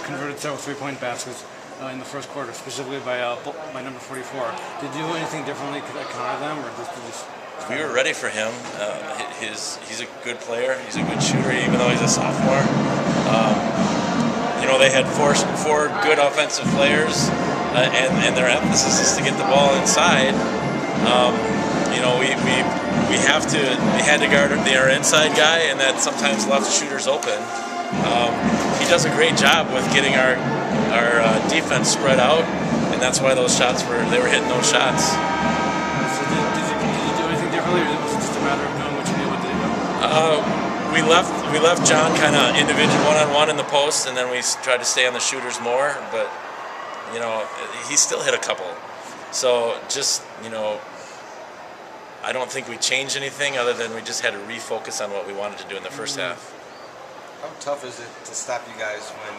converted several three-point baskets in the first quarter, specifically by number 44. Did you do anything differently to counter them, or just? We were ready for him. He's a good player. He's a good shooter, even though he's a sophomore. They had four good offensive players, and their emphasis is to get the ball inside. We had to guard our inside guy, and that sometimes left shooters open. He does a great job with getting our defense spread out, and that's why those shots they were hitting those shots. So did you do anything differently, or was it just a matter of doing what you knew what to do? We left John kind of individual one-on-one in the post, and then we tried to stay on the shooters more. But he still hit a couple. So I don't think we changed anything other than we just had to refocus on what we wanted to do in the first half. How tough is it to stop you guys when,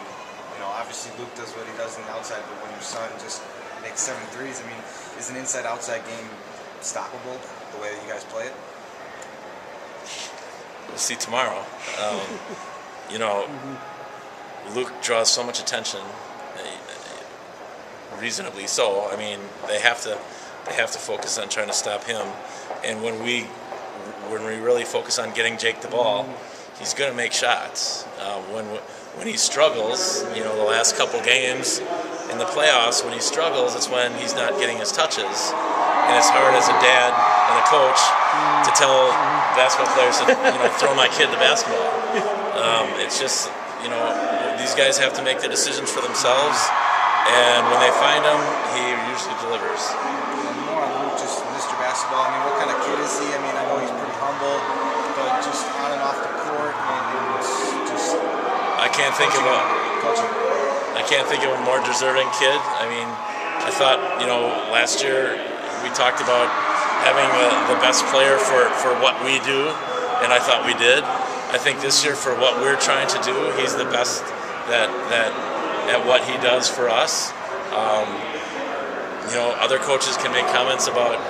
obviously Luke does what he does on the outside, but when your son just makes 7 threes, I mean, is an inside-outside game stoppable the way that you guys play it? We'll see tomorrow. Luke draws so much attention, reasonably so. I mean, they have to focus on trying to stop him. And when we really focus on getting Jake the ball, he's going to make shots. When he struggles, the last couple games in the playoffs, when he struggles, it's when he's not getting his touches. And it's hard as a dad and a coach to tell basketball players to throw my kid the basketball. It's just these guys have to make the decisions for themselves, and when they find him, he usually delivers. More on Luke, just Mr. Basketball. I mean, what kind of kid is he? I mean, I know he's pretty humble, but just on and off the court, and just I can't think of a more deserving kid. I mean, I thought last year we talked about having the best player for what we do, and I thought we did. I think this year, for what we're trying to do, he's the best at what he does for us. Other coaches can make comments about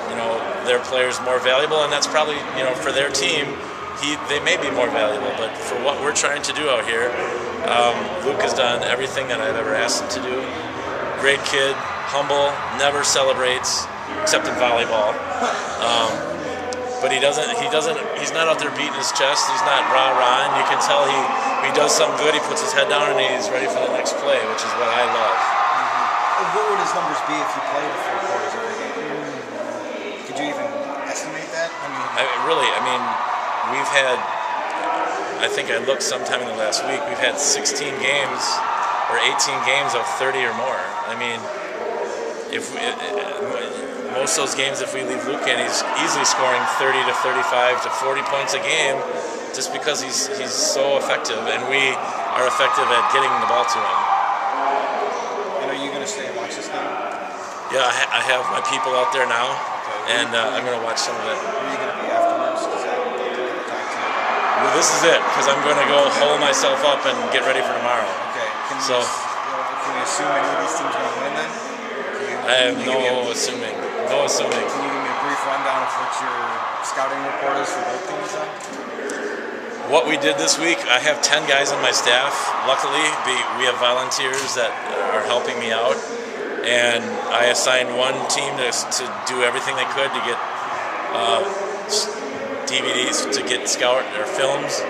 their players more valuable, and that's probably for their team. They may be more valuable, but for what we're trying to do out here, Luke has done everything that I've ever asked him to do. Great kid, humble, never celebrates, except in volleyball. But he's not out there beating his chest. He's not rah-rah, and you can tell he does something good, he puts his head down and he's ready for the next play, which is what I love. What would his numbers be if you played the 4 quarters of the game? Could you even estimate that? We've had, I think I looked sometime in the last week, we've had 16 games or 18 games of 30 or more. I mean, most of those games, if we leave Luke in, he's easily scoring 30 to 35 to 40 points a game, just because he's so effective, and we are effective at getting the ball to him. And are you going to stay and watch this game? Yeah, I have my people out there now, and I'm going to watch some of it. Are you going to be afterwards? Well, this is it, because I'm going to go hole myself up and get ready for tomorrow. Okay. Can we assume any of these teams are going to win then? I have no assuming. Can you give me a brief rundown of what your scouting report is for both teams then? What we did this week, I have 10 guys on my staff. Luckily, we have volunteers that are helping me out, and I assigned one team to do everything they could to get DVDs, to get scout or films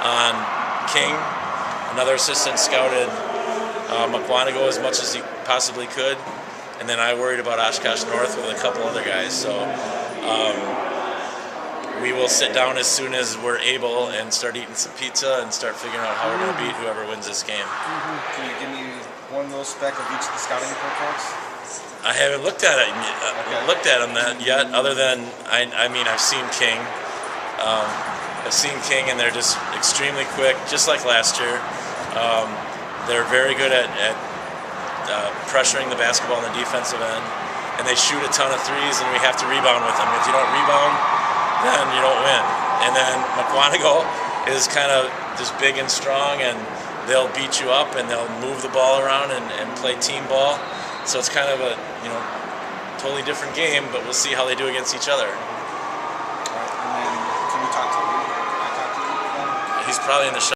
on King. Another assistant scouted McWanago as much as he possibly could. And then I worried about Oshkosh North with a couple other guys. So we will sit down as soon as we're able and start eating some pizza and start figuring out how we're going to beat whoever wins this game. Can you give me one little spec of each of the scouting reports? I haven't looked at them yet. Other than I've seen King. And they're just extremely quick, just like last year. They're very good at pressuring the basketball on the defensive end, and they shoot a ton of threes, and we have to rebound with them. If you don't rebound, then you don't win. And then McWanago is kind of just big and strong, and they'll beat you up, and they'll move the ball around and play team ball. So it's kind of a totally different game, but we'll see how they do against each other. All right, and then can we talk to Luke? He's probably in the shop.